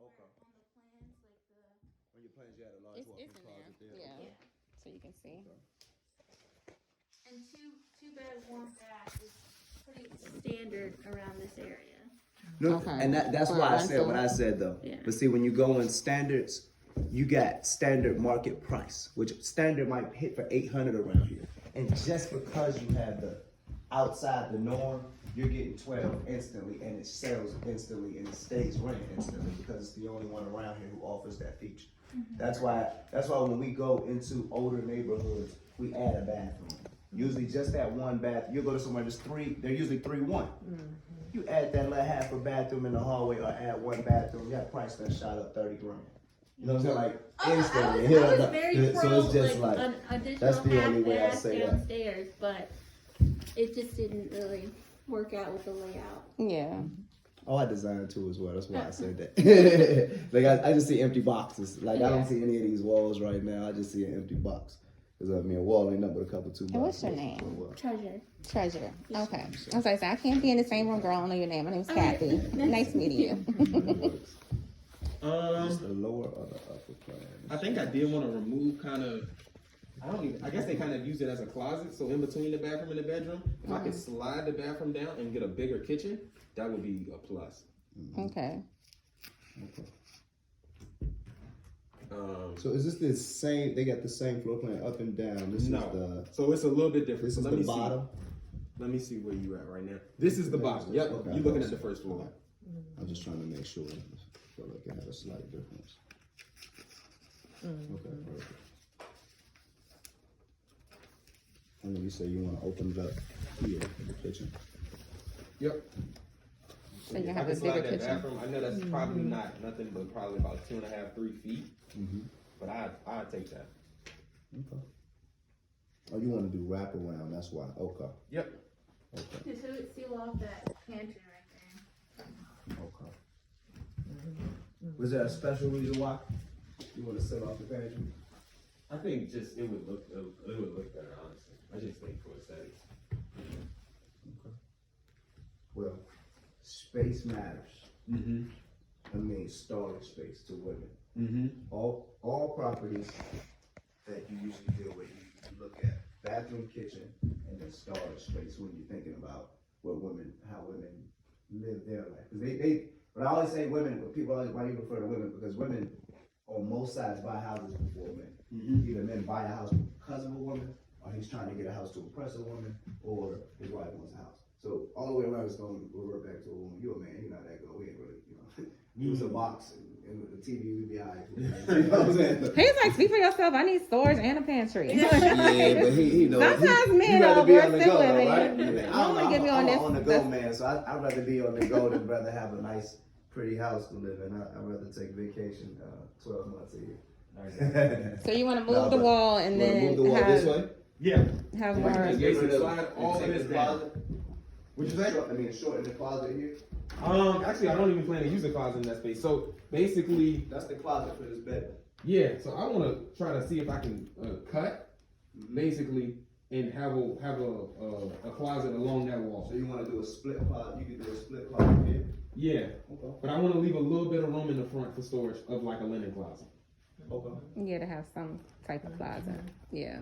Okay. on the plans, like the. On your plans, you had a large It's walk-in in closet there. there. Yeah. Okay. So you can see. Okay. And two bed, one bath is pretty standard around this area. No, Okay. and that's For why I rental. said what I said though. Yeah. But see, when you go in standards, you got standard market price, which standard might hit for 800 around here. And just because you have the outside the norm, you're getting 12 instantly, and it sells instantly, and it stays rented instantly because it's the only one around here who offers that feature. That's why when we go into older neighborhoods, we add a bathroom. Usually just that one bath. You go to somewhere there's three. They're usually 3-1. You add that little half a bathroom in the hallway, or add one bathroom, that price done shot up 30 grand. You know what I'm saying? Like instantly. I was very pro, so it's just like an additional that's the only half way I bath say that. downstairs, but it just didn't really work out with the layout. Yeah. Oh, I designed too as well. That's why I said that. Like I just see empty boxes. Like I don't see any of these walls right now. I just see an empty box. Cause I mean, a wall ain't nothing but a couple two. And what's your name? Treasure. Treasure. Okay. I was like, I can't be in the same room, girl. I don't know your name. My name's Cathy. Nice meeting you. Just the lower or the upper plan. I think I did want to remove I guess they kind of use it as a closet. So in between the bathroom and the bedroom, if I could slide the bathroom down and get a bigger kitchen, that would be a plus. Okay. Okay. So is this the same? They got the same floor plan up and down. This no. is the. So it's a little bit different. This So is let the me bottom. see. Let me see where you at right now. This is the bottom. Yep. Okay. You're looking at the first floor. I'm just trying to make sure. I feel like it had a slight difference. Okay, perfect. And then you say you want to open it up here in the kitchen. Yep. So you If have I a could slide bigger that kitchen. bathroom. I know that's probably not nothing but probably about 2.5, 3 feet. But I'd take that. Okay. Oh, you want to do wraparound? That's why. Okay. Yep. So Okay. it would seal off that pantry right there. Okay. Was there a special reason why you want to set off the pantry? I think just it would look better, honestly. I just think for aesthetics. Okay. Well, space matters. I mean, storage space to women. All properties that you usually deal with, you look at bathroom, kitchen, and then storage space when you're thinking about how women live their life. Because but I always say women, but people always, why do you refer to women? Because women on most sides buy houses before men. Either men buy a house because of a woman, or he's trying to get a house to impress a woman, or his wife wants a house. So all the way around, it's going to revert back to a woman. You're a man, you're not that good. We ain't really, use a box and with the TV, we'd be all right. You know what I'm saying? He's like, speak for yourself. I need storage and a pantry. Yeah, but he knows. Sometimes men rather are be worse on the than go, though, women. right? You I don't want to get me on I'm this. an on the go man, so I'd rather be on the go than rather have a nice, pretty house to live in. I'd rather take vacation 12 months a year. So you want to move the wall and Wanna then move the wall this have, way? Yeah. have Yeah. more. Yeah. Basically slide all and of take this the down. closet. Would you say? Shorten the closet here. Actually, I don't even plan to use a closet in that space. So basically, That's the closet for this bedroom. yeah. So I want to try to see if I can cut, basically, and have a closet along that wall. So you want to do a split closet? You could do a split closet here. Yeah. Okay. But I want to leave a little bit of room in the front for storage of like a linen closet. Okay. Yeah, to have some type of closet. Yeah.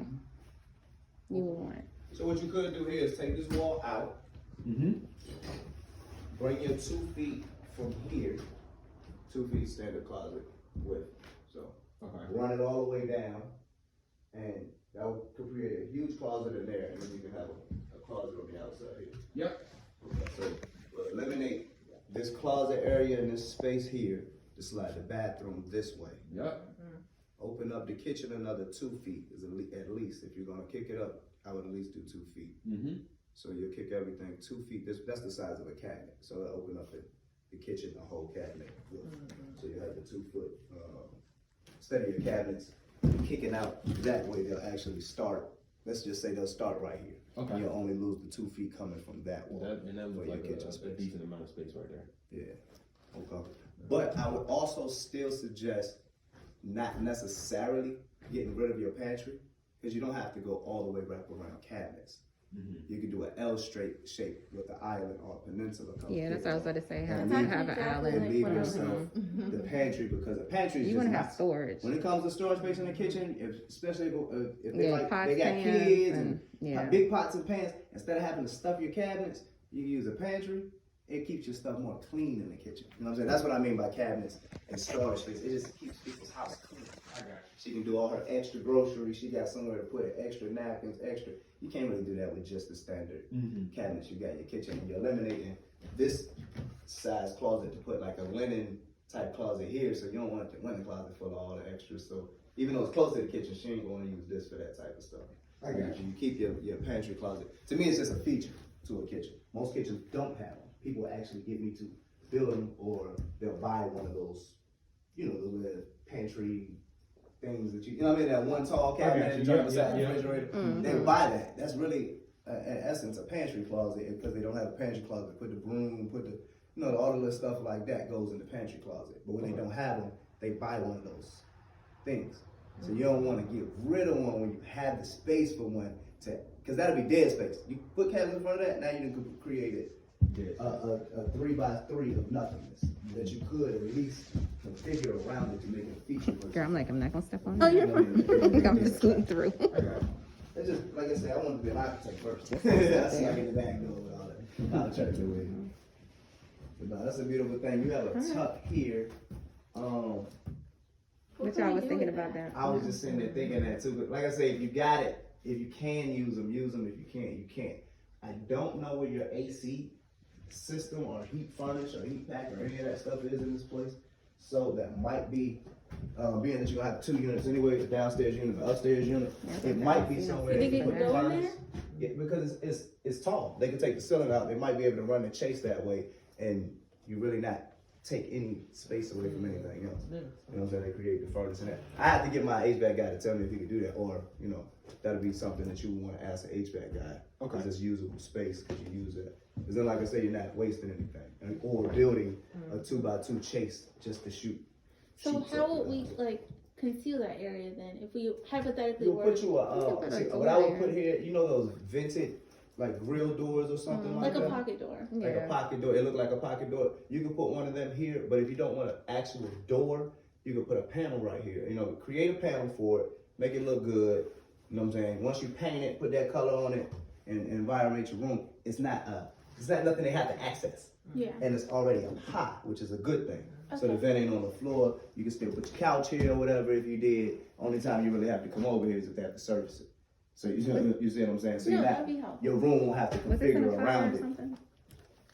You would want. So what you could do here is take this wall out. Bring your 2 feet from here. 2 feet standard closet width. So run it all the way down, and that could create a huge closet in there, and then you can have a closet on the outside here. Yep. Okay, so we'll eliminate this closet area and this space here to slide the bathroom this way. Yep. Open up the kitchen another 2 feet is at least. If you're gonna kick it up, I would at least do 2 feet. So you'll kick everything 2 feet. That's the size of a cabinet. So it'll open up the kitchen, the whole cabinet. So you have the 2 foot, instead of your cabinets kicking out that way, they'll actually start. Let's just say they'll start right here. Okay. You'll only lose the 2 feet coming from that wall. That for was your like kitchen a space. decent amount of space right there. Yeah. Okay. But I would also still suggest not necessarily getting rid of your pantry, because you don't have to go all the way wrap around cabinets. You could do an L straight shape with the island or a peninsula. Yeah, that's what I was about to say. How And do you leave- have an exactly island? And leave what I was yourself the pantry, because the pantry is You just want to have not. storage. When it comes to storage space in the kitchen, especially if they Yeah, like pots, they got pans, kids and- yeah. big pots and pans, instead of having to stuff your cabinets, you use a pantry. It keeps your stuff more clean in the kitchen. You know what I'm saying? That's what I mean by cabinets and storage space. It just keeps people's house clean. I got you. She can do all her extra groceries. She got somewhere to put it, extra napkins, extra. You can't really do that with just the standard cabinets you got in your kitchen. And you're eliminating this size closet to put like a linen type closet here, so you don't want the linen closet full of all the extras. So even though it's close to the kitchen, she ain't going to use this for that type of stuff. I got you. You keep your pantry closet. To me, it's just a feature to a kitchen. Most kitchens don't have them. People actually get me to build them, or they'll buy one of those, you know, the little pantry things that you know what I mean, that one tall cabinet you. and jump Yeah, beside yeah, the refrigerator. Mhm. They buy that. That's really, in essence, a pantry closet, because they don't have a pantry closet. Put the broom, put the, you know, all the little stuff like that goes in the pantry closet. But when they don't have them, they buy one of those things. So you don't want to get rid of one when you have the space for one, because that'll be dead space. You put cabinets in front of that, now you can create it. A 3x3 of nothingness that you could at least configure around it to make it a feature. Girl, I'm like, I'm not gonna step on Oh, that. you're fine. I'm just scooting through. It's just, like I said, I wanted to be an architect first. That's like in the back door with all that contractor with. But no, that's a beautiful thing. You have a tuck here. What y'all was thinking about that? I was just sitting there thinking that too. But like I say, if you got it, if you can use them, use them. If you can't, you can't. I don't know where your AC system or heat furnace or heat pack or any of that stuff is in this place. So that might be, being that you have 2 units anyway, the downstairs unit, the upstairs unit, it might be somewhere You they think can it put could the go in furnace. Yeah, because it's tall. They can take the ceiling out. They might be able to run the chase that way, and you really not take any space away from anything else. You know what I'm saying? They create the furnace and that. I have to get my HVAC guy to tell me if he could do that, or, you know, that'll be something that you would want to ask the HVAC guy. Okay. Because it's usable space, because you use it. Because then, like I say, you're not wasting anything. Or building a 2x2 chase just to shoot. So shoot how would something we out. like conceal that area then? If we hypothetically You'll were put you a, put see, a what I would door put here, you know those vented, like grill doors or something like like a that? pocket door. Like a pocket door. It looked like a pocket door. You can put one of them here, but if you don't want an actual door, you can put a panel right here. You know, create a panel for it, make it look good. You know what I'm saying? Once you paint it, put that color on it, and environment your room, it's not nothing they have to access. Yeah. And it's already up high, which is a good thing. So the Okay. vent ain't on the floor. You can still put your couch here or whatever if you did. Only time you really have to come over here is if they have to service it. So you see what I'm saying? So No, you're that'd not, be helpful. your room won't have to Was this in a configure fire around or it. something?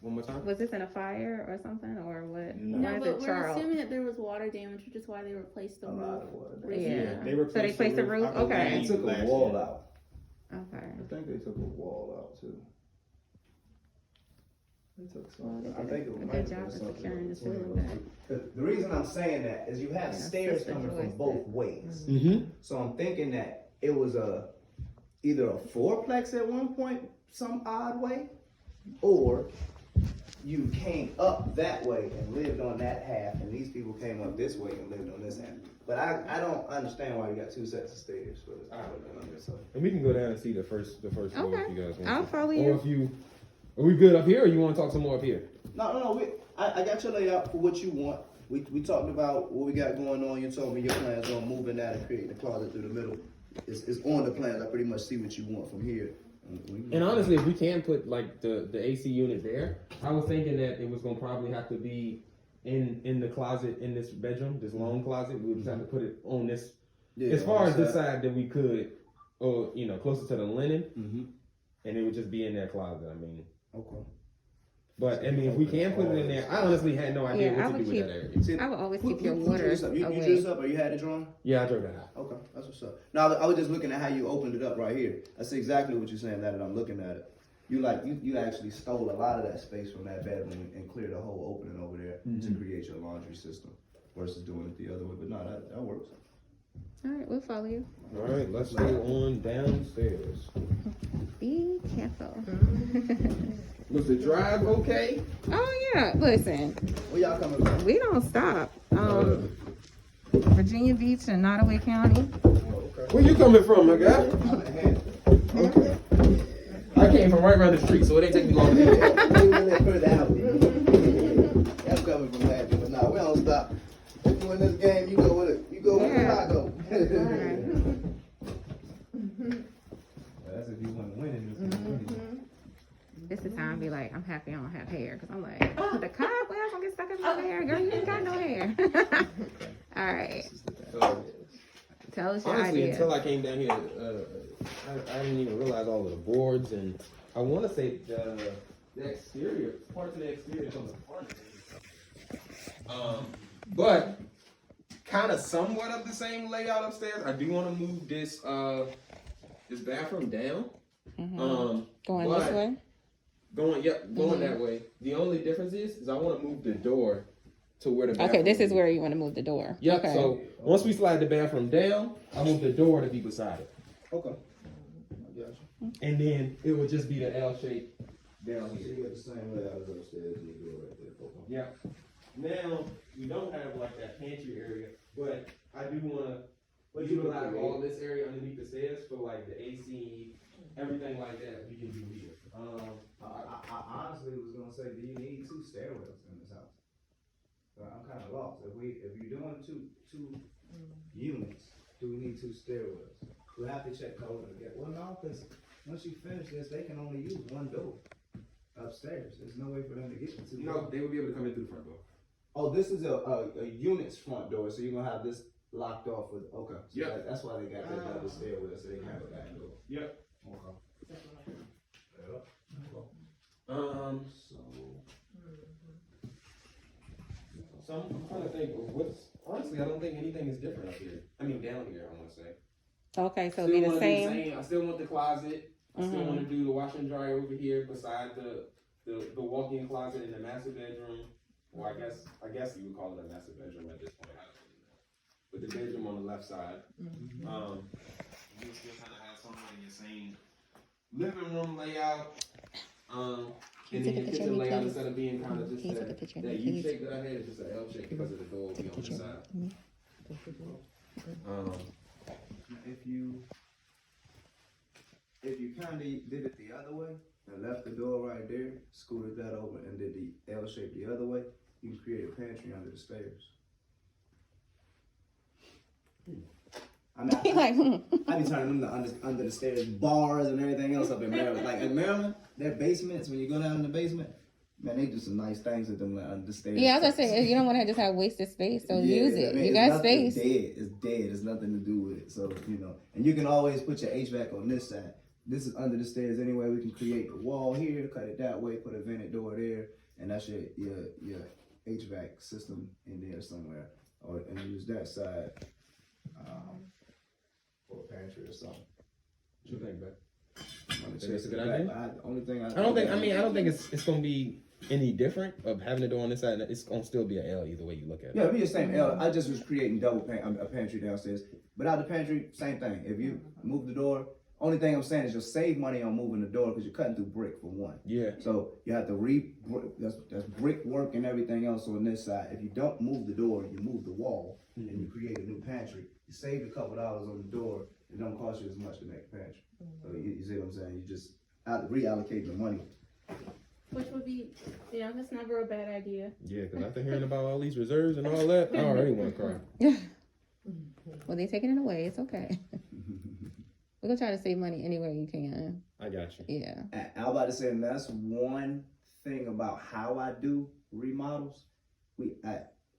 One more time? Was this in a fire or something, or what? No. Why No, is but it we're Charles? assuming that there was water damage, which is why they replaced the A lot roof. of water. recently. Yeah. They So replaced they placed the roof? I believe, Okay. They took a last wall year. out. Okay. I think they took a wall out too. They took Well, something. they I did think a it good might job have of been something securing the between ceiling those back. two. The reason I'm saying that is you have Yeah, stairs sister coming from joist both it. ways. Mm-hmm. So I'm thinking that it was either a fourplex at one point, some odd way, or you came up that way and lived on that half, and these people came up this way and lived on this half. But I don't understand why you got 2 sets of stairs for this. I don't understand. And we can go down and see the first floor if Okay. you guys want. I'll to. follow Or you. if you, are we good up here, or you want to talk some more up here? No. I got your layout for what you want. We talked about what we got going on. You told me your plans on moving that and creating the closet through the middle. It's on the plans. I pretty much see what you want from here. And honestly, if we can put like the AC unit there, I was thinking that it was gonna probably have to be in the closet in this bedroom, this long closet. We would just have to put it on this, Yeah, as far on as the this side that we could, or you know, closer to the linen, Mm-hmm. and it would just be in that closet. I mean, Okay. but I mean, if we can put it in there, I honestly had no idea Yeah, I what to would do with that area. See, I would always who- keep your who water drew this up? You away. drew this up, or you had it drawn? Yeah, I drove that out. Okay, that's what's up. Now I was just looking at how you opened it up right here. That's exactly what you're saying. Now that I'm looking at it, you actually stole a lot of that space from that bedroom and cleared a whole opening over there to create your laundry system, versus doing it the other way. But no, that works. All right, we'll follow you. All right, let's go on downstairs. Be careful. Was the drive okay? Oh yeah, listen, Where y'all coming from? we don't stop. Virginia Beach and Nottaway County. Oh, okay. Where you coming from, my guy? I'm in Hampton. Okay. I came from right around the street, so it ain't take me long to get there. Maybe a little further out. I'm coming from that, but no, we don't stop. If you in this game, you go with it. You go with Yeah. it, I go. That's if you want to win in this game. This is time to be like, I'm happy I don't have hair. Cause I'm like, the cobwebs gonna get stuck in my hair. Girl, you ain't got no hair. All right. So, Tell us your honestly, idea. until I came down here, I didn't even realize all of the boards, and I want to say the exterior, parts of the exterior on the front. But kind of somewhat of the same layout upstairs. I do want to move this this bathroom down. Going but this way? Going that way. The only difference is I want to move the door to where the bathroom Okay, this is where you want to move the door. Yep. Okay. So once we slide the bathroom down, I move the door to be beside it. Okay. I got you. And then it would just be the L shape down So here. you got the same layout as upstairs, and you go right there. Okay. Yeah. Now we don't have like that pantry area, but I do want to utilize all this area underneath the stairs for like the AC, everything like that. We can do here. I honestly was gonna say, do you need 2 stairwells in this house? But I'm kind of lost. If you're doing two units, do we need 2 stairwells? We'll have to check code again. Well, no, because once you finish this, they can only use 1 door upstairs. There's no way for them to get to 2 No, doors. they would be able to come in through the front door. Oh, this is a unit's front door, so you're gonna have this locked off with. Okay. So Yep. that's why they got that double stairwell, so they can have a back door. Yep. Okay. So I'm trying to think of what's honestly I don't think anything is different up here. I mean down here I want to say. Okay, so Still it'll be the wanna do same. I still want the closet. I still want to do the washer and dryer over here beside the walk-in closet in the master bedroom. Or I guess you would call it a master bedroom at this point. I don't really know. With the bedroom on the left side. You still kind of have something in your same living room layout. And then your kitchen layout, instead of being kind of just that U shape that I had, is just an L shape because of the door will be on the side. If you kind of did it the other way and left the door right there, scooted that over and did the L shape the other way, you can create a pantry under the stairs. I mean, Like, I be turning them to under the stairs bars and everything else up in Maryland. Like in Maryland, their basements, when you go down in the basement, man, they do some nice things with them under the stairs. yeah, I was gonna say, you don't want to just have wasted space, so Yeah, use it. I mean, You it's got nothing space. Dead. It's dead. There's nothing to do with it. So, and you can always put your HVAC on this side. This is under the stairs anyway. We can create a wall here, cut it that way, put a vented door there, and that's your HVAC system in there somewhere. And use that side for a pantry or something. What you think, babe? I'm Think it's a good idea? Only thing I don't think it's gonna be any different of having the door on this side. It's gonna still be an L either way you look at it. Yeah, it'd be the same L. I just was creating a pantry downstairs. Without the pantry, same thing. If you move the door, only thing I'm saying is you'll save money on moving the door because you're cutting through brick for one. Yeah. So you have to that's brick work and everything else on this side. If you don't move the door, you move the wall and you create a new pantry. You save a couple dollars on the door. It don't cost you as much to make a pantry. So you see what I'm saying? You just reallocate the money. Which would be, that's never a bad idea. Yeah, because after hearing about all these reserves and all that, I already want to cry. Well, they're taking it away. It's okay. We're gonna try to save money anywhere you can. I got you. Yeah. I was about to say, and that's one thing about how I do remodels.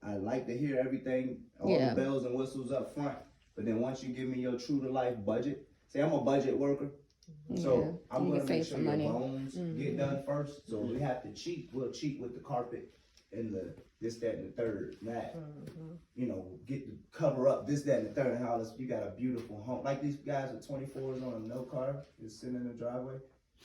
I like to hear everything, all the bells and whistles up front. But then once you give me your true to life budget, say I'm a budget worker, so I'm gonna make sure your bones get done first. So we have to cheat. We'll cheat with the carpet and the this, that, and the third. That get the cover up this, that, and the third. And how you got a beautiful home. Like these guys with 24s on a no car, just sitting in the driveway.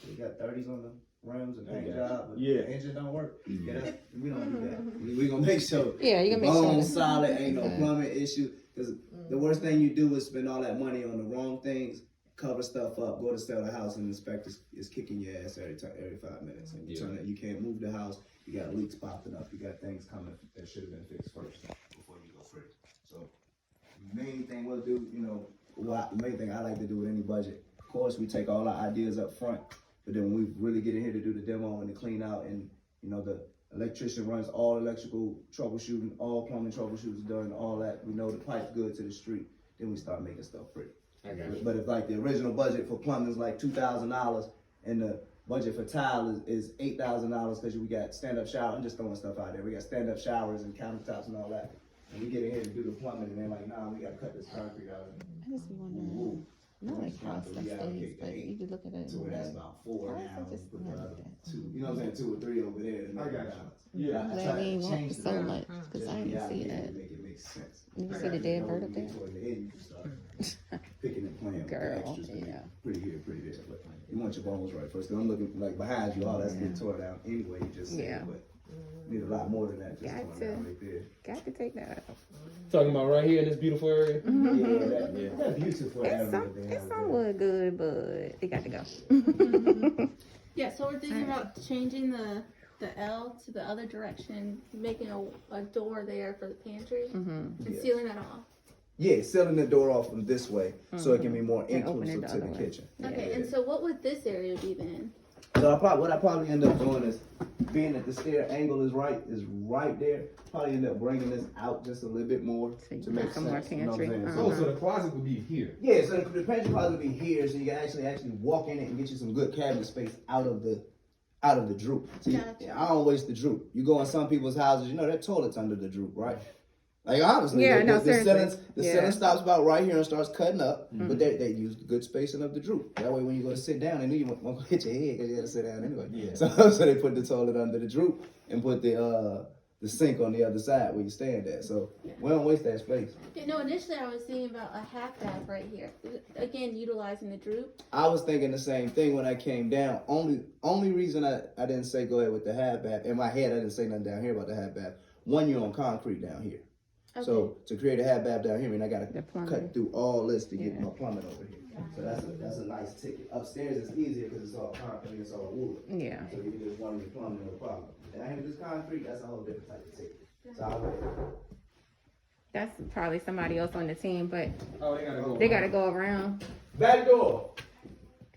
They got 30s on the rims and paint job, but the engine don't work. Yeah, we don't do that. We gonna make sure. Yeah, you gonna make sure bones solid. Ain't no plumbing issue. Because the worst thing you do is spend all that money on the wrong things, cover stuff up, go to sell the house, and the inspector is kicking your ass every 5 minutes. And you can't move the house. You got leaks popping up. You got things coming that should have been fixed first before you go for it. So, main thing we'll do, the main thing I like to do with any budget, of course, we take all our ideas up front, But then when we really get in here to do the demo and the clean out, and you know the electrician runs all electrical troubleshooting, all plumbing troubleshooting is done, all that. We know the pipe's good to the street. Then we start making stuff pretty. I got you. But if like the original budget for plumbing is like $2,000 and the budget for tile is $8,000 because we got stand-up shower. I'm just throwing stuff out there. We got stand-up showers and countertops and all that. And we get in here to do the plumbing, and they're like, nah, we gotta cut this concrete out. I just be wondering, not like how stuff stays, but you just look at it. So that's about 4 Why is now. it just Put the like other that? 2. You know what I'm saying? 2 or 3 over there. I got you. Yeah. I'm glad we ain't want so much, because I didn't see that. Make it make sense. You see the dead bird up there? Toward the end, you can start picking and playing with the Girl, extras. yeah. Pretty here, pretty there. But you want your bones right first. 'Cause I'm looking like behind you, all that's getting tore down anyway. You just said, Yeah. but need a lot more than that. Just Got torn to. down right there. Got to take that out. Talking about right here in this beautiful area. Yeah, that's beautiful. It's somewhat good, but it got to go. Yeah, so we're thinking about changing the L to the other direction, making a door there for the pantry, and Yes. sealing that off. Yeah, sealing the door off from this way so it can be more And open it inclusive the to the other way. kitchen. Okay, and so what would this area be then? So what I probably end up doing is, being that the stair angle is right there, probably end up bringing this out just a little bit more So you to can make have some more sense. You know what I'm pantry. saying? Oh, so the closet would be here. Yeah, so the pantry closet would be here, so you can actually walk in it and get you some good cabinet space out of the droop. So Gotcha. I don't waste the droop. You go in some people's houses, you know their toilet's under the droop, right? Like honestly, Yeah, no, the seriously. ceiling stops about right here and starts cutting up, but they use good spacing of the droop. That way, when you go to sit down, they knew you won't hit your head because you had to sit down anyway. Yeah. So they put the toilet under the droop and put the sink on the other side where you stand at. So we don't waste that space. You know, initially I was thinking about a half bath right here. Again, utilizing the droop. I was thinking the same thing when I came down. Only reason I didn't say go ahead with the half bath, in my head I didn't say nothing down here about the half bath. One, you're on concrete down here. Okay. So to create a half bath down here, I mean I gotta The plumbing. cut through all this to get Yeah. my plumbing over here. So that's a nice ticket. Upstairs it's easier because it's all concrete, it's all wood. Yeah. So you can just run your plumbing, no problem. Down here this concrete, that's a whole different type of ticket. So I would, That's probably somebody else on the team, but Oh, they gotta go. they got to go around. back door.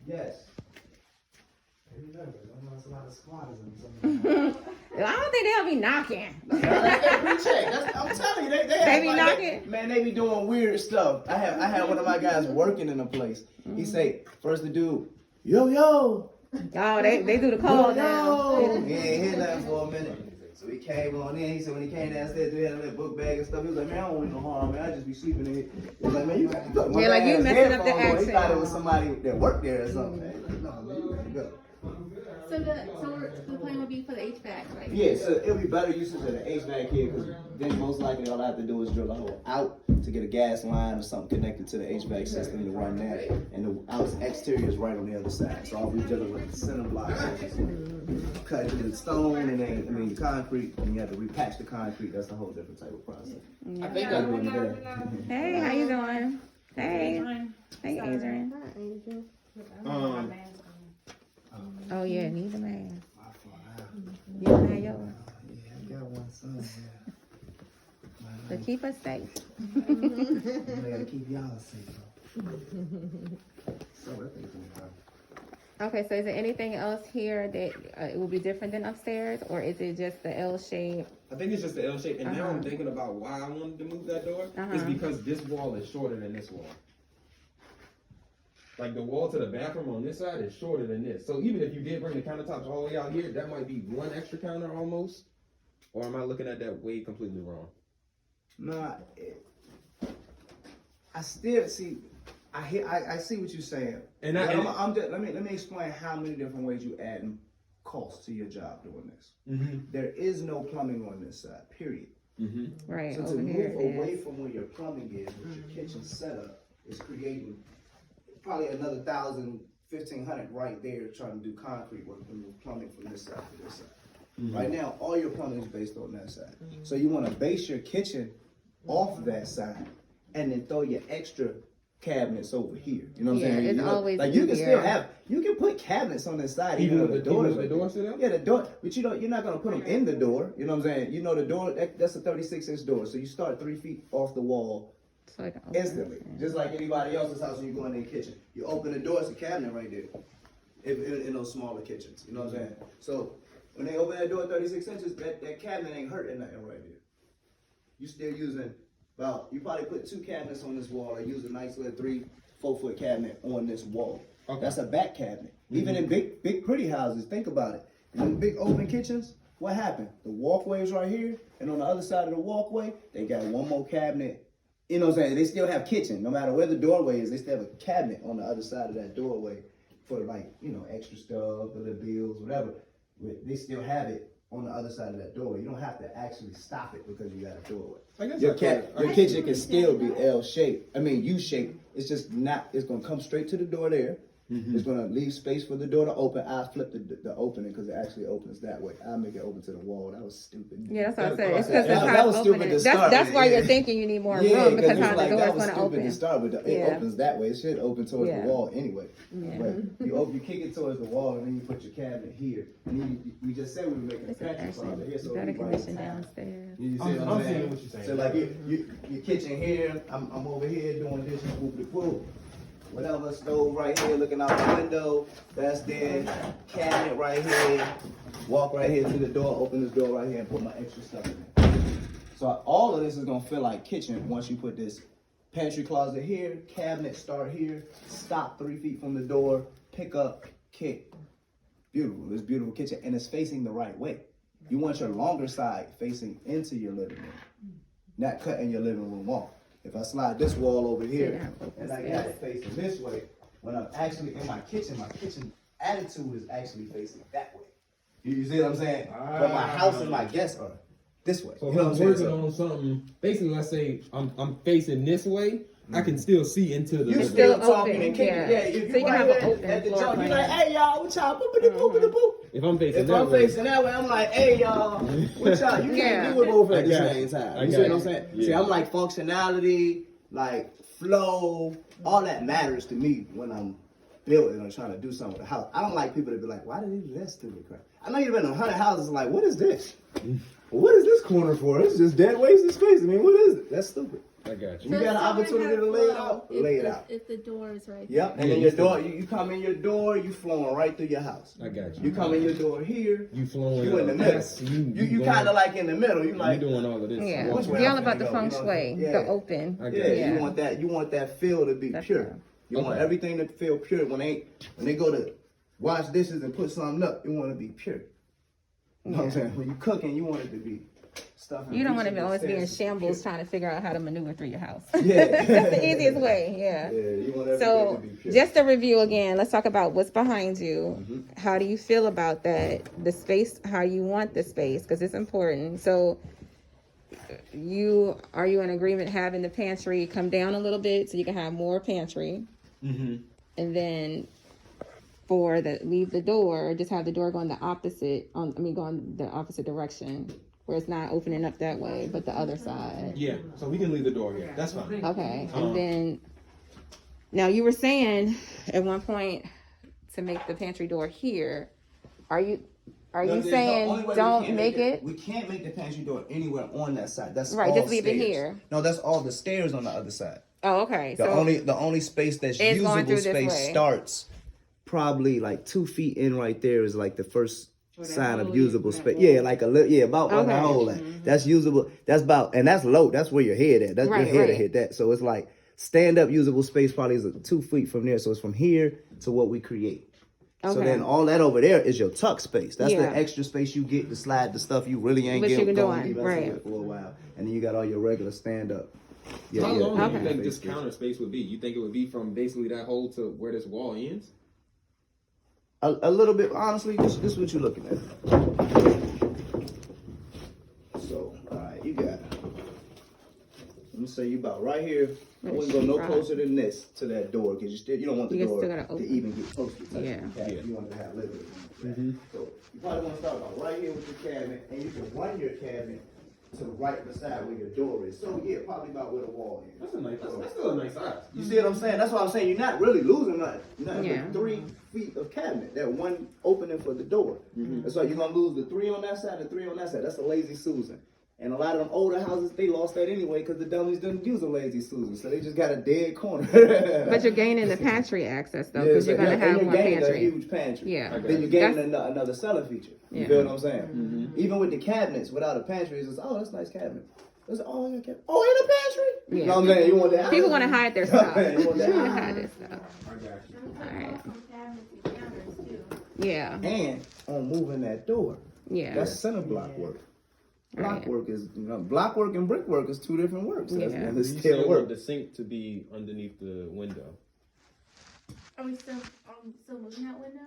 Yes. Remember, there's a lot of squatters in some. I don't think they'll be knocking. I'm telling you, They be knocking? Man, they be doing weird stuff. I had one of my guys working in a place. He say, first the dude, yo. Oh, they do the call now. He ain't hear nothing for a minute. So he came on in. He said when he came downstairs, we had a little book bag and stuff. He was like, man, I don't want no harm, man. I just be sleeping in here. He was like, man, you got to go. Yeah, like you messing up the He thought it accent. was somebody that worked there or something. Man, he's like, no, man, you got to go. So the plan would be for the HVAC, right? Yeah, so it'll be better usage of the HVAC here because then most likely all I have to do is drill a hole out to get a gas line or something connected to the HVAC system to run that. And the exterior is right on the other side. So all we dealing with the center block. Cut it in stone and then concrete, and you have to repatch the concrete. That's a whole different type of process. I think I wouldn't do that. Hey, how you doing? Hey. Hey, Adrian. Oh, yeah, need the mask. You don't have yours. Yeah, I got one son. So keep us safe. I gotta keep y'all safe. So I think Okay, so is there anything else here that it will be different than upstairs, or is it just the L shape? I think it's just the L shape, and now I'm thinking about why I wanted to move that door. It's because this wall is shorter than this wall. Like the wall to the bathroom on this side is shorter than this. So even if you did bring the countertops all the way out here, that might be one extra counter almost. Or am I looking at that way completely wrong? no, I still see. I see what you're saying. And But I- I'm just, let me explain how many different ways you add cost to your job doing this. There is no plumbing on this side. Period. Right, So to over move here it away is. from where your plumbing is, with your kitchen setup, is creating probably another 1,000, 1,500 right there trying to do concrete work and move plumbing from this side to this side. Right now, all your plumbing is based on that side. So you want to base your kitchen off that side and then throw your extra cabinets over here. You know what I'm Yeah, saying? it's You know, always like you can easier. still have, you can put cabinets on this side even with the doors. the door sit up? Yeah, the door, but you're not gonna put them in the door. You know what I'm saying? You know the door, that's a 36-inch door, so you start 3 feet off the wall So it can open. instantly, just like anybody else's house when you go in their kitchen. You open the door, it's a cabinet right there. in those smaller kitchens. You know what I'm saying? So when they open that door 36 inches, that cabinet ain't hurting nothing right there. You still using you probably put 2 cabinets on this wall, or use a nice little 3-4 foot cabinet on this wall. Okay. That's a back cabinet. Even in big pretty houses, think about it. In big open kitchens, what happened? The walkway is right here, and on the other side of the walkway, they got one more cabinet. You know what I'm saying? They still have kitchen. No matter where the doorway is, they still have a cabinet on the other side of that doorway for extra stuff, or the bills, whatever. They still have it on the other side of that doorway. You don't have to actually stop it because you got a doorway. Your kitchen can still be L-shaped. I mean U-shaped. It's just not, it's gonna come straight to the door there. It's gonna leave space for the door to open. I'll flip the opening because it actually opens that way. I'll make it open to the wall. That was stupid. Yeah, that's what I said. It's because that was stupid to start. That's why you're thinking you need more room because how the door is going to open. To start with. It opens that way. It should open towards the wall anyway. But you kick it towards the wall and then you put your cabinet here. And then you just said we were making a pantry closet here, so better condition downstairs. You see what I'm saying? What you're saying. So like your kitchen here, I'm over here doing dishes, whoop. Whatever, stove right here looking out the window, that's there, cabinet right here, walk right here to the door, open this door right here and put my extra stuff in there. So all of this is gonna feel like kitchen once you put this pantry closet here, cabinet start here, stop 3 feet from the door, pick up, kick. Beautiful, this beautiful kitchen, and it's facing the right way. You want your longer side facing into your living room, not cutting your living room off. If I slide this wall over here and I got it facing this way, when I'm actually in my kitchen attitude is actually facing that way. You see what I'm saying? But my house and my guests are this way. So if I'm working on something, basically let's say I'm facing this way, I can still see into the You still talking and kicking. Yeah, if you have an open at the jump, you're like, hey y'all, what y'all boopity-boopity-boop. If I'm facing that way, I'm like, hey y'all, what y'all? You can't do it both at the same time. You see what I'm saying? Yeah. See, I'm like functionality, like flow, all that matters to me when I'm building or trying to do something with a house. I don't like people to be like, why did they do that stupid crap? I know you've been in 100 houses like, what is this? What is this corner for? It's just dead wasted space. I mean, what is it? That's stupid. I got you. You got an opportunity to lay it out, lay it out. If the door is right there. Yep, and then your door, you come in your door, you flowing right through your house. I got you. You come in your door here, you flowing. You in the middle. You kind of like in the middle. You like doing all of this. Yeah, you're all about the feng shui, the open. You want that. You want that feel to be pure. You want everything to feel pure. When they go to wash dishes and put something up, you want to be pure. You know what I'm saying? When you cooking, you want it to be stuff. You don't want to always be in shambles trying to figure out how to maneuver through your house. Yeah. That's the easiest way. Yeah. You want everything to be pure. Just a review again, let's talk about what's behind you. How do you feel about that? The space, how you want the space, because it's important. So are you in agreement having the pantry come down a little bit so you can have more pantry? And then leave the door, just have the door going the opposite direction, where it's not opening up that way, but the other side. Yeah, so we can leave the door here. That's fine. Okay, and then, now you were saying at one point to make the pantry door here. Are you saying don't make it? We can't make the pantry door anywhere on that side. That's right. All just leave stairs. it here. No, that's all the stairs on the other side. Oh, okay. The only space that's usable space starts probably like 2 feet in right there is like the first sign of usable space. Yeah, like a little, about on the hole. That's usable. That's about, and that's low. That's where your head at. That's your head to hit that. So it's like stand up usable space probably is 2 feet from there. So it's from here to what we create. Okay. So then all that over there is your tuck space. That's the extra space you get to slide the stuff you really ain't getting going for a while. And then you got all your regular stand up. How long do you think this counter space would be? You think it would be from basically that hole to where this wall ends? A little bit, honestly, this is what you're looking at. So, all right, you got it. Let me say you about right here. I wouldn't go no closer than this to that door because you don't want the door to even get close to touch the cabinet. You want it to have little. So you probably want to start about right here with your cabinet, and you can run your cabinet to right beside where your door is. So yeah, probably about where the wall is. That's still a nice size. You see what I'm saying? That's what I'm saying. You're not really losing nothing. But 3 feet of cabinet. That one opening for the door. That's why you're gonna lose the 3 on that side and 3 on that side. That's a lazy Susan. And a lot of them older houses, they lost that anyway because the dummies didn't use a lazy Susan. So they just got a dead corner. But you're gaining the pantry access though, because you're gonna have more gaining pantry. a huge pantry. Yeah. Then you're gaining another selling feature. You Yeah. feel what I'm saying? Even with the cabinets, without a pantry, it's just, oh, that's a nice cabinet. It's, oh, yeah, cabinet. Oh, in a pantry? You know what I'm saying? You want that? People want to hide their stuff. You want that? They want to hide their stuff. I got you. Alright. From cabinets to counters too. Yeah. And on moving that door, Yeah. that's center block work. Block Right. work is, block work and brick work is two different works. That's, Yeah. it's You still still work. want the sink to be underneath the window. Are we still moving that window?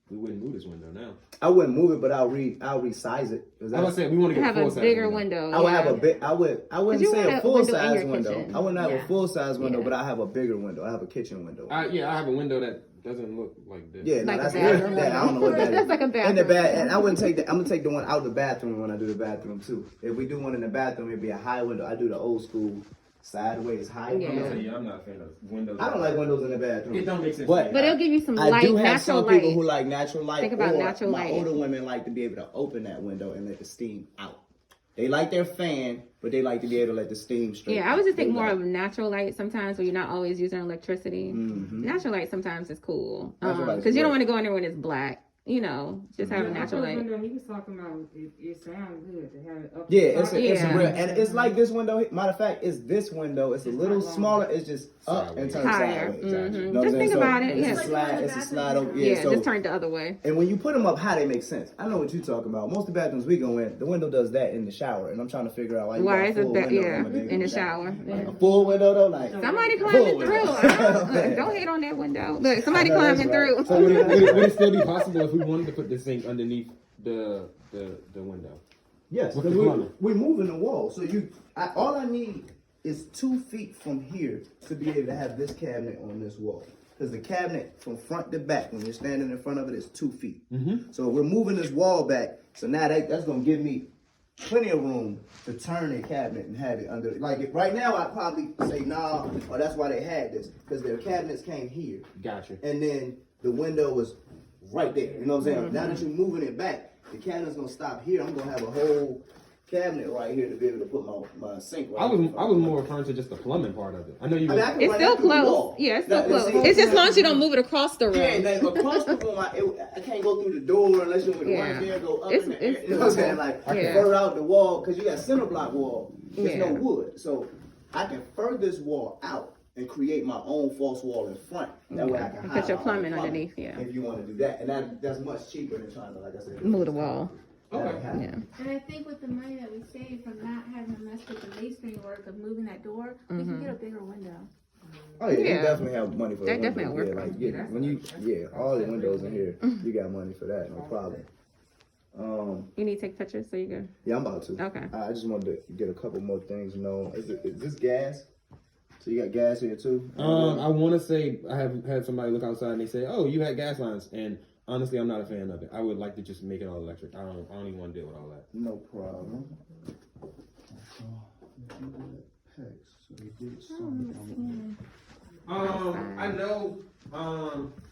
We wouldn't move this window now. I wouldn't move it, but I'll resize it. 'Cause I was saying we want to get Have a a full size bigger window. I would have yeah. a big. I wouldn't you say want a a full window in size your window. kitchen. I wouldn't have Yeah. a full size window, Yeah. but I have a bigger window. I have a kitchen window. Yeah, I have a window that doesn't look like this. Yeah, no, Like a that's bathroom that. I don't know what that is. That's like a And the bathroom. and I wouldn't take the. I'm gonna take the one out of the bathroom when I do the bathroom too. If we do one in the bathroom, it'd be a high window. I do the old school sideways high Yeah. window. Yeah, I'm not a fan of windows. I don't like windows in the bathroom. It don't make sense. But- But it'll give you some I light, do have natural some light. people who like natural light. Think about or natural my light. older women like to be able to open that window and let the steam out. They like their fan, but they like to be able to let the steam straight. Yeah, I would just think They more like- of natural light sometimes, where you're not always using electricity. Mhm. Natural light sometimes is cool, Natural light's because you don't great. want to go in there when it's black. You know, just have a natural light. Window, he was talking about it sounds good to have it up. Yeah, it's a Yeah. real, and it's like this window. Matter of fact, it's this window. It's a little smaller. It's just up and turned Higher. sideways. Mhm. You know what Just I'm saying? think So about it, It's yeah. a Like slide. the It's a bathroom slide over. window. Yeah. Yeah, So just turn it the other way. and when you put them up high, they make sense. I know what you're talking about. Most of the bathrooms we go in, the window does that in the shower, and I'm trying to figure out why. You Why got a is it full that? window Yeah, the in the shower. Like Yeah. a full window though, like Somebody full climbing window. through. Look, don't hate on that window. Look, somebody I know that's climbing right. through. So would it still be possible if we wanted to put the sink underneath the window? Yes, With because the plumbing. we're moving the wall. So all I need is 2 feet from here to be able to have this cabinet on this wall. Because the cabinet from front to back, when you're standing in front of it, is 2 feet. Mm-hmm. So we're moving this wall back. So now that's going to give me plenty of room to turn a cabinet and have it under. Right now, I'd probably say nah, or that's why they had this. Because their cabinets came here. Gotcha. And then the window was right there. You know what I'm saying? Now that you're moving it back, the cabinet's gonna stop here. I'm gonna have a whole cabinet right here to be able to put my sink right I was more referring to just the plumbing part of it. I know you. I mean, I can It's run still that through the close. wall. Yeah, it's still Now, close. see, It's just as long as you don't move it across the room. Yeah, and then across the room, I can't go through the door unless you want me to Yeah. run there, go up It's- in the air. it's You know what I'm saying? Like, I Yeah. can fur out the wall, because you got center block wall. There's Yeah. no wood. So I can fur this wall out and create my own false wall in front. That way I can And hide put your my own plumbing underneath, yeah. If you want to do that. And that's much cheaper than trying to, like I said, Move the wall. Okay. Yeah. And I think with the money that we save from not having to mess with the masonry work of moving that door, we can get a bigger window. Oh yeah, Yeah. you definitely have money for They the definitely windows. work Yeah, on like when you all the windows in here, you got money for that, no problem. You need to take pictures so you go. Yeah, I'm about to. Okay. I just wanted to get a couple more things. Is this gas? So you got gas here too? I want to say I have had somebody look outside and they say, "Oh, you had gas lines," and honestly, I'm not a fan of it. I would like to just make it all electric. I don't even want to deal with all that. No problem. I know.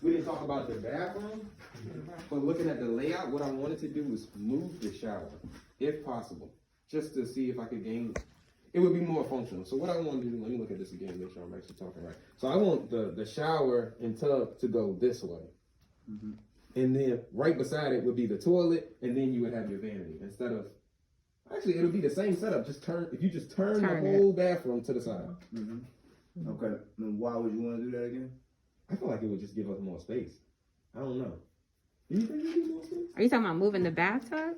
We didn't talk about the bathroom, but looking at the layout, what I wanted to do was move the shower, if possible, just to see if I could gain. It would be more functional. So what I want to do, let me look at this again, make sure I'm actually talking right. So I want the shower and tub to go this way. And then right beside it would be the toilet, and then you would have your vanity instead of. Actually, it'll be the same setup. Just turn Turn the it. whole bathroom to the side. Okay. Then why would you want to do that again? I feel like it would just give us more space. I don't know. Do you think it would give more space? Are you talking about moving the bathtub?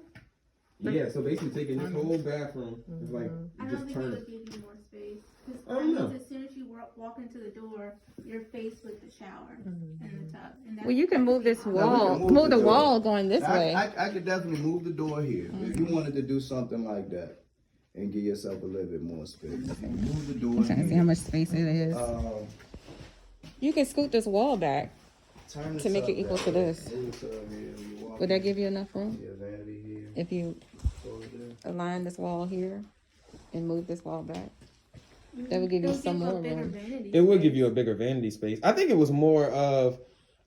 Yeah. So basically, taking this whole bathroom is like I don't just think it turn would it. give you more space. Because I don't know. as soon as you walk into the door, you're faced with the shower and the tub. And Well, you can move this we wall. can move Move the the door. wall going this way. I could definitely move the door here if you wanted to do something like that and give yourself a little bit more space. Move the door Trying to see how much space it is. You can scoot this wall back. Turn To make it equal to this. Would Would that give you enough room? Yeah, vanity here. If you Over there. align this wall here and move this wall back, that would give you some more room. It would give you a bigger vanity space. I think it was more of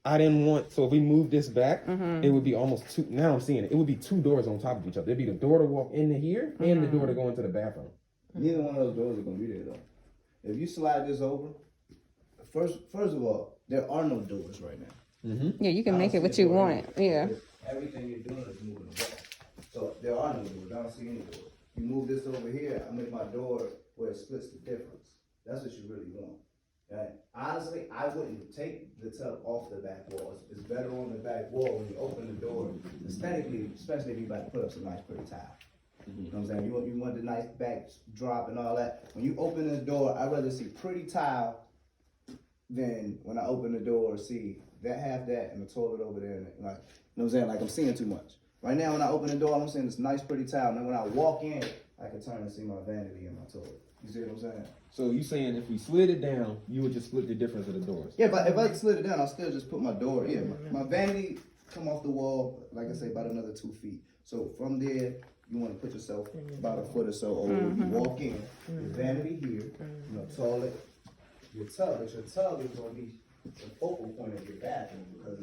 I didn't want, so if we move this back, it would be almost two, now I'm seeing it, it would be two doors on top of each other. It'd be the door to walk into here and the door to go into the bathroom. Neither one of those doors are gonna be there though. If you slide this over, first of all, there are no doors right now. Yeah, you can I make don't it what see you a door want. anywhere. Yeah. Everything you're doing is moving the wall. So there are no doors. I don't see any doors. You move this over here, I make my door where it splits the difference. That's what you really want. Right? Honestly, I wouldn't take the tub off the back wall. It's better on the back wall when you open the door. Aesthetically, especially if you about to put up some nice pretty tile. You know what I'm saying? You want the nice back drop and all that. When you open the door, I'd rather see pretty tile than when I open the door, see that half that and the toilet over there. And like, you know what I'm saying? Like I'm seeing too much. Right now, when I open the door, I'm seeing this nice pretty tile. And then when I walk in, I can turn and see my vanity and my toilet. You see what I'm saying? So you saying if we slid it down, you would just split the difference of the doors? Yeah, but if I slid it down, I'll still just put my door. Yeah, my vanity come off the wall, like I say, about another 2 feet. So from there, you want to put yourself about a foot or so over. You walk in, your vanity here, you know, toilet, your tub. But your tub is going to be the focal point of your bathroom because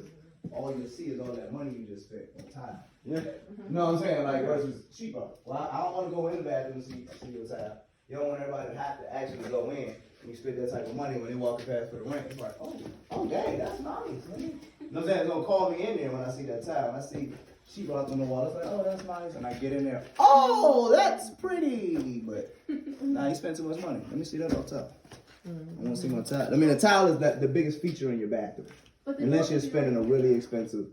all you'll see is all that money you just spent on tile. Yeah. You know what I'm saying? Like versus cheaper. Well, I don't want to go in the bathroom and see your tile. You don't want everybody to have to actually go in and you spend that type of money when they walk past for the rent. It's like, oh dang, that's nice. Man. You know what I'm saying? It's gonna call me in there when I see that tile. And I see sheetrock on the wall. It's like, oh, that's nice. And I get in there, oh, that's pretty. But nah, you spent too much money. Let me see that on top. I want to see my tile. I mean, the tile is the biggest feature in your bathroom. Unless you're spending a really expensive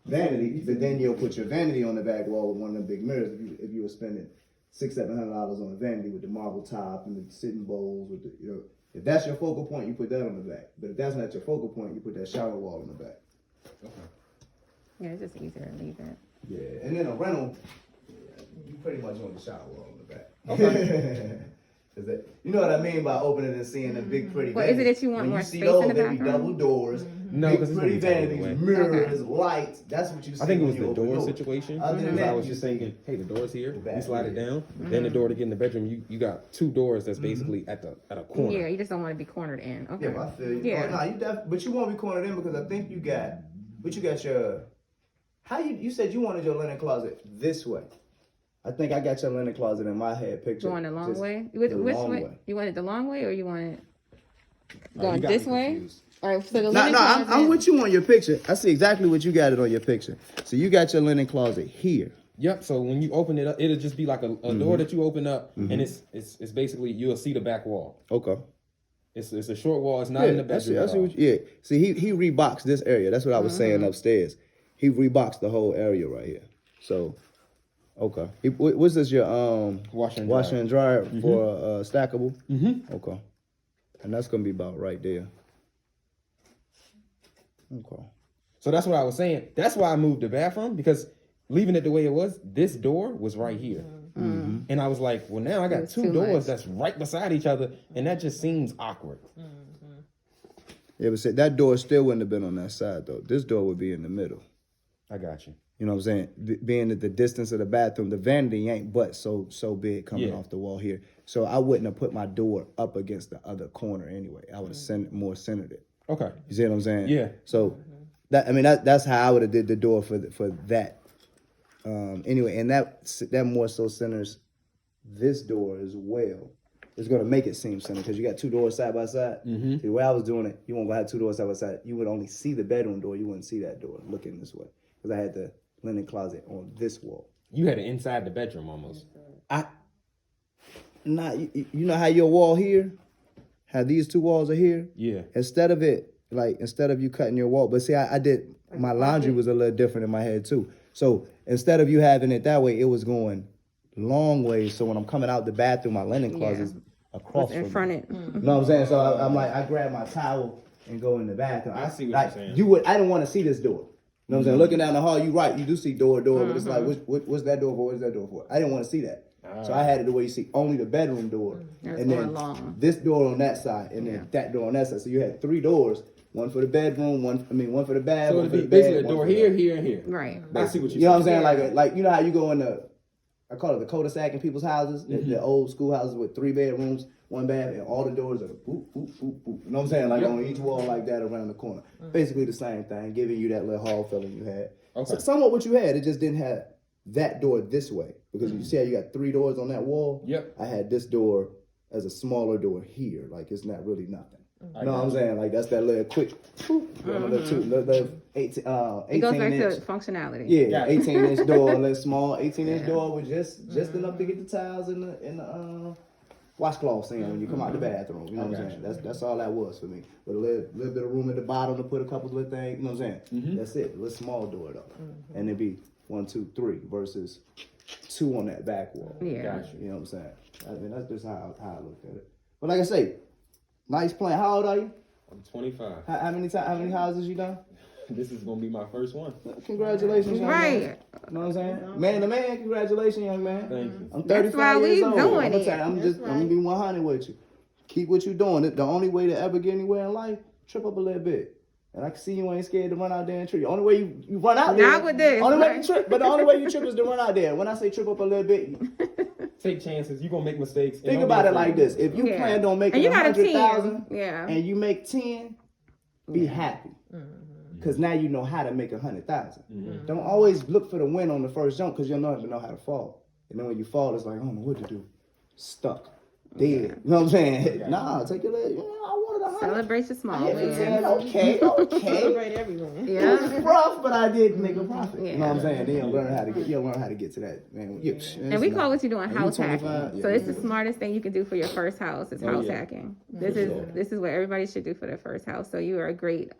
vanity, but then you'll put your vanity on the back wall with one of them big mirrors. If you were spending $600-700 on a vanity with the marble top and the sitting bowls with the, you know, if that's your focal point, you put that on the back. But if that's not your focal point, you put that shower wall on the back. Okay. Yeah, it's just easier to leave it. Yeah, and then a rental, you pretty much want the shower wall on the back. Okay. You know what I mean by opening and seeing the big pretty Well, vanities. is it that you want when more you see space those, in the they be bathroom? double doors, No, big because it's pretty gonna be taken vanities, away. mirrors, lights. That's what you see. I think it when was you the open door doors. situation. Other than Because that, I was you just see thinking, hey, the door's here. the back You slide it here. down. Then the door to get in the bedroom, you got two doors that's basically at a corner. Yeah, you just don't want to be cornered in. Okay. Yeah, but I feel you. Yeah. Oh, nah, but you won't be cornered in because I think you got your. How you said you wanted your linen closet this way. I think I got your linen closet in my head picture. You want it the long Just way? the Which long way? way. You want it the long way or you want it You going got me this way? confused. All right, so the No, linen no, closet. I'm with you on your picture. I see exactly what you got it on your picture. So you got your linen closet here. Yep. So when you open it up, it'll just be like a door that you open up, and it's basically you'll see the back wall. Okay. It's a short wall. It's not in the bedroom. I see what See, he reboxed this area. That's what I was saying upstairs. He reboxed the whole area right here. So, okay. What's this, your Washer and dryer for stackable? Mm-hmm. Okay. And that's going to be about right there. Okay. So that's what I was saying. That's why I moved the bathroom, because leaving it the way it was, this door was right here. Mm-hmm. And I was like, well, now I got It's two too doors much. that's right beside each other, and that just seems awkward. Yeah, but see, that door still wouldn't have been on that side, though. This door would be in the middle. I got you. You know what I'm saying? Being at the distance of the bathroom, the vanity ain't but so big coming Yeah. off the wall here. So I wouldn't have put my door up against the other corner anyway. I would have centered it. Okay. You see what I'm saying? Yeah. So that's how I would have did the door for that. Anyway, and that more so centers this door as well. It's gonna make it seem centered because you got two doors side by side. Mm-hmm. See, the way I was doing it, you won't have two doors side by side. You would only see the bedroom door. You wouldn't see that door looking this way because I had the linen closet on this wall. You had it inside the bedroom almost. You know how your wall here, how these two walls are here. Yeah. Instead of you cutting your wall, but see, I did, my laundry was a little different in my head too. So instead of you having it that way, it was going long ways. So when I'm coming out the bathroom, my linen closet's across in from front me. of You know what I'm saying? So I'm like, I grab my towel and go in the bathroom. I see what you're saying. I didn't want to see this door. You know what I'm saying? Looking down the hall, you right, you do see door, but it's like, what's that door for? What's that door for? I didn't want to see that. So I had it the way you see only the bedroom door. It's And going then long. this door on that side, and then that door on that side. So you had three doors, one for the bedroom, one for the bath, So one it'd for be the basically bed, a one door for the- here, here, and here. Right. I see what You know what I'm saying? Yeah. Like you know how you go in the I call it the cul-de-sac in people's houses, the old school houses with 3 bedrooms, 1 bath, and all the doors are boop, boop, boop, boop. You know what I'm saying? Like on each wall like that around the corner. Basically the same thing, giving you that little hall feeling you had. Okay. So, somewhat what you had, it just didn't have that door this way. Because you see how you got 3 doors on that wall? Yep. I had this door as a smaller door here. Like it's not really nothing. I You know what I'm got saying? Like that's that little quick, little 18 It goes back inch. to functionality. Yeah, Gotcha. 18-inch door, a little small 18-inch door with just enough to get the tiles in the washcloths in when you come out the bathroom. You know what I'm saying? That's all that was for me. With a little bit of room at the bottom to put a couple of things. You know what I'm saying? That's it. A little small door though, and it'd be 1, 2, 3 versus 2 on that back wall. Yeah. Gotcha. You know what I'm saying? I mean that's just how I look at it. But like I say, nice plan. How old are you? I'm 25. How many houses you done? This is gonna be my first one. Congratulations, young man. Right. You know what I'm saying? Man to man, congratulations, young man. Thank you. I'm That's 35 why we years old. doing it. I'm gonna be 100 with you. Keep what you doing. The only way to ever get anywhere in life, trip up a little bit. And I can see you ain't scared to run out there and trip. The only way you run out there. Not with this, Only way right? you trip, but the only way you trip is to run out there. When I say trip up a little bit, Take chances. You're gonna make mistakes. think about it like this. If you Yeah. planned on And making you got a 100,000 team. Yeah. and you make 10, be happy. Because now you know how to make 100,000. Don't always look for the win on the first jump because you'll never know how to fall. And then when you fall, it's like, I don't know what to do. Stuck. Dead. You know what I'm saying? Nah, take your leg. You know, I wanted 100. Celebrate your small I hit wins. 10. Okay. Celebrate everyone. It was Yeah. rough, but I did make a profit. You know what I'm Yeah. saying? Then you'll learn how to get to that. Man, And we call what you're doing Are you house 25? hacking. Yeah. So it's the smartest thing you can do for your first house is Oh, house yeah. hacking. This is what everybody should do for their first house. So you are a great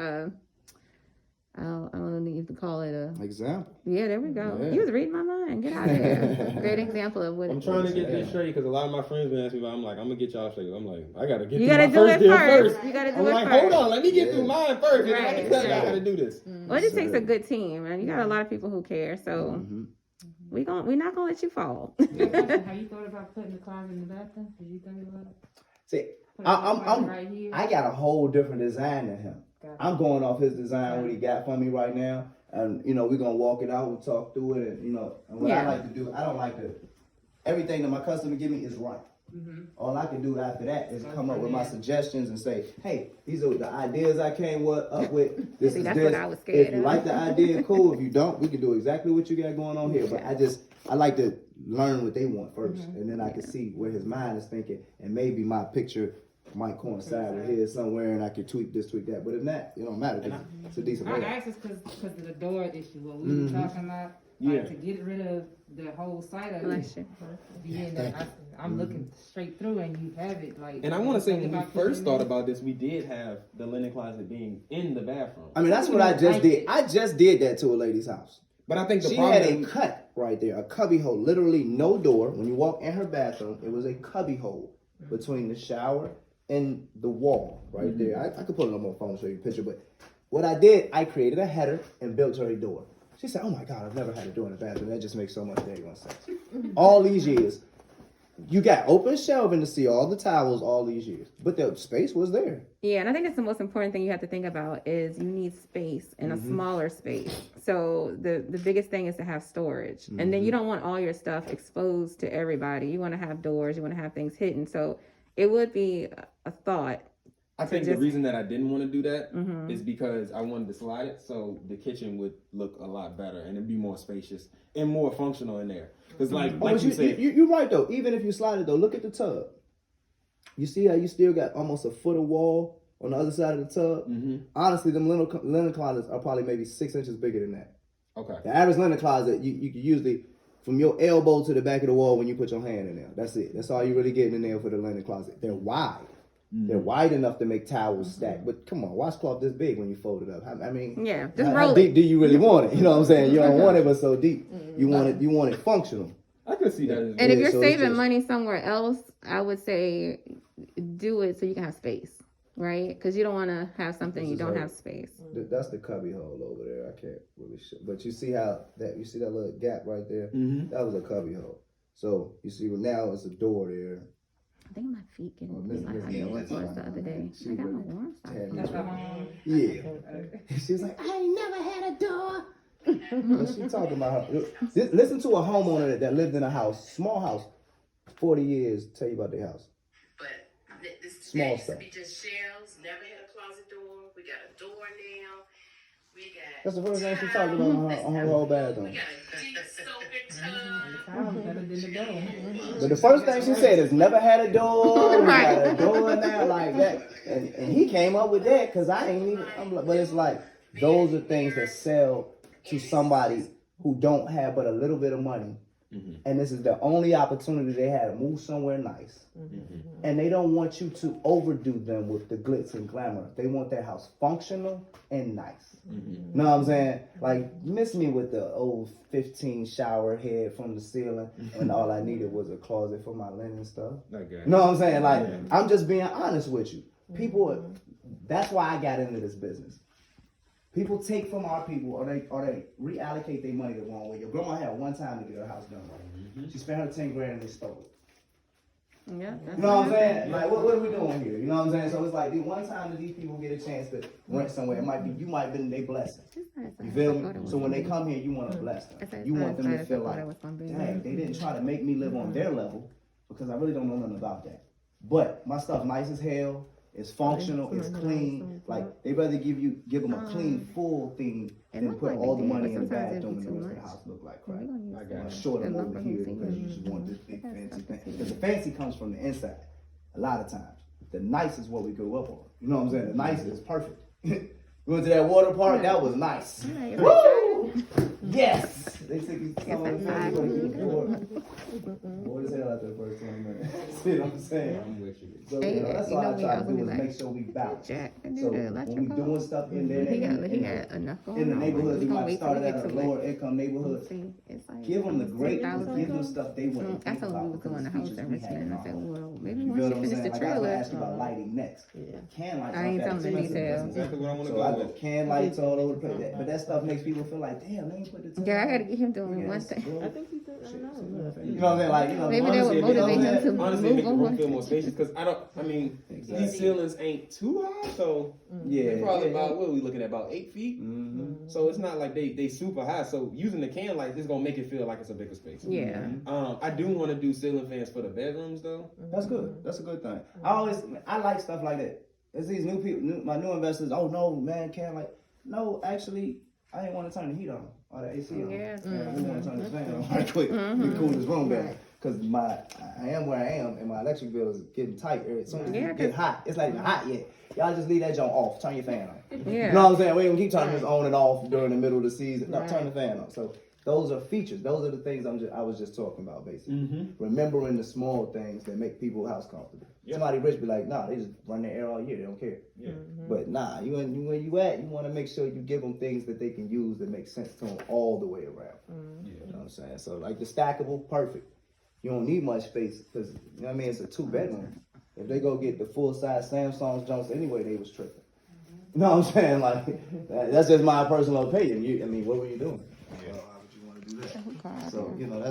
I don't know if you call it a Example. yeah, there we go. Yeah. You was reading my mind. Get out of here. Great example of what I'm it trying is. to get this straight because a lot of my friends been asking me. I'm like, I'm gonna get y'all straight. I'm like, I gotta get. You through gotta my do it deal first. You gotta do I'm it like, first. hold on, let me get through Yeah. mine first. And then I Right, can tell you I right. gotta do this. Well, it just takes a good team, and you got a lot of people who care. So we're not gonna let you fall. Have you thought about putting the closet in the bathroom? Did you think about it? See, Put the closet right here. I got a whole different design than him. Gotcha. I'm going off his design, what he got for me right now. And, you know, we're going to walk it out and talk through it. And, you know, and what I Yeah. like to do, I don't like to, everything that my customer give me is right. All I can do after that is come up with my suggestions and say, hey, these are the ideas I came up with. This See, is that's this. what I was scared If you of. like the idea, cool. If you don't, we can do exactly what you got going on here. But I like to learn what they want first. And then I can see where his mind is thinking. And maybe my picture might coincide with his somewhere and I can tweak this, tweak that. But if not, it don't matter. 'Cause it's a decent I layout. asked this because of the door issue. What we were talking about, like to get rid of the whole side of Bless it. you. Being that I'm looking straight through and you have it like. And I want to say when we about first putting thought it about this, we did have the linen closet being in the bathroom. I mean, that's what I just did. I just did that to a lady's house. But I think the She problem had a cut right there, a cubby hole, literally no door. When you walk in her bathroom, it was a cubby hole between the shower and the wall right there. I could put it on my phone and show you a picture, but what I did, I created a header and built her a door. She said, oh my God, I've never had a door in the bathroom. That just makes so much daggone sense. All these years, you got open shelving to see all the towels all these years, but the space was there. Yeah, and I think that's the most important thing you have to think about is you need space in a smaller space. So the biggest thing is to have storage. And then you don't want all your stuff exposed to everybody. You want to have doors, you want to have things hidden. So it would be a thought. I think just- the reason that I didn't want to do that is because I wanted to slide it so the kitchen would look a lot better and it'd be more spacious and more functional in there. Because like you said, You're right though. Even if you slide it though, look at the tub. You see how you still got almost a foot of wall on the other side of the tub? Honestly, them linen closets are probably maybe 6 inches bigger than that. okay. The average linen closet, you can usually, from your elbow to the back of the wall when you put your hand in there. That's it. That's all you're really getting in there for the linen closet. They're wide. They're wide enough to make towels stack. But come on, washcloth this big when you fold it up. I mean, Yeah, just how roll deep it. do you really want it? You know what I'm saying? You don't want it but so deep. You want it functional. I could see that. And if Yeah, you're so it's saving just- money somewhere else, I would say do it so you can have space, right? Because you don't want to have something This you is don't her. have space. That's the cubby hole over there. I can't really show. But you see you see that little gap right there? That was a cubby hole. So you see, well, now it's a door there. I think my feet getting Miss- like how Miss it Ann, was that's the fine. other day. She I got my really warm side. had me That's trying. how Yeah. She was like, I ain't never had a door. What she talking about? Listen to a homeowner that lived in a house, small house, 40 years, tell you about their house. But this Small used to stuff. be just shelves, never had a closet door. We got a door now. We got That's the first thing she talked about on her whole we bathroom. got a deep soaking tub. Towel better than the door. But the first thing she said is never had a door. We got a door now like that, and he came up with that because I ain't even. I'm like, but it's like those are things that sell to somebody who don't have but a little bit of money, and this is the only opportunity they had to move somewhere nice, and they don't want you to overdo them with the glitz and glamour. They want their house functional and nice. Know what I'm saying? Like, miss me with the old 15 shower head from the ceiling, and all I needed was a closet for my linen stuff. Okay. Know what I'm saying? Like, I'm just being honest with you. People, that's why I got into this business. People take from our people, or they reallocate their money the wrong way. Your grandma had one time to get her house done. She spent her 10 grand and they stole it. Yeah. You know what I'm saying? Like, what are we doing here? You know what I'm saying? So it's like the one time that these people get a chance to rent somewhere, it might be you might have been their blessing. You feel me? So when they come here, you want to bless them. You want them to feel like, dang, they didn't try to make me live on their level, because I really don't know nothing about that. But my stuff nice as hell. It's functional. It's clean. Like, they rather give them a clean, full thing than put all the money in the bathroom and the rest of the house look like crap. I got you. Short them over here because you just want this big fancy thing. Because the fancy comes from the inside. A lot of times, the nice is what we grew up on. You know what I'm saying? The nice is perfect. We went to that water park. That was nice. Woo! Yes. They took you some of the fancy bored as hell after the first 20 minutes. See what I'm saying? I'm with you. So that's all I try to do is make sure we balance. Jack, So when we doing stuff in there, he got enough going in the on. neighborhood, we He's gonna might wait start till we at get a to it. lower income neighborhood. See, it's like, Give them the great, $6,000 give them stuff they want to I think told him we about was because doing the the house features we everything, had in and I our said, home. well, maybe You once feel you what I'm finish saying? the Like I was gonna trailer. ask you about lighting next. Can lights I are ain't telling the expensive. details. Exactly what I want to So I go got with. can lights all over the place, but that stuff makes people feel like, damn, they ain't put the. Yeah, I gotta get him doing Yeah, one it's thing. good. I think he said, I know. You know what I'm saying? Like, you know, Maybe that honestly, would you know what I'm motivate him saying? to Honestly, make move the room on. feel more spacious because Exactly. these ceilings ain't too high, so Yeah, they're probably yeah. about what are we looking at, about 8 feet. Mhm. So it's not like they super high. So using the can lights is gonna make it feel like it's a bigger space. Yeah. I do want to do ceiling fans for the bedrooms though. That's good. That's a good thing. I like stuff like that. It's these new people, my new investors. Oh no, man, can't like. No, actually, I didn't want to turn the heat on or the AC on. Yeah. We want to turn the fan on right quick. We cool this room down. Cause I am where I am, and my electric bill is getting tight. As soon as it get hot, it's not even hot yet. Y'all just leave that joint off. Turn your fan on. Yeah. You know what I'm saying? We don't keep turning this on and off during the middle of the season. No, turn the fan on. So those are features. Those are the things I was just talking about, basically. Remembering the small things that make people's house comfortable. Somebody rich be like, nah, they just run their air all year. They don't care. Yeah. But nah, where you at, you want to make sure you give them things that they can use that make sense to them all the way around. Yeah. You know what I'm saying? So like the stackable, perfect. You don't need much space because, you know what I mean, it's a 2-bedroom. If they go get the full-size Samsung Jones anyway, they was tripping. You know what I'm saying? Like, that's just my personal opinion. I mean, what were you doing? Why would you want to do that? So, you know, that's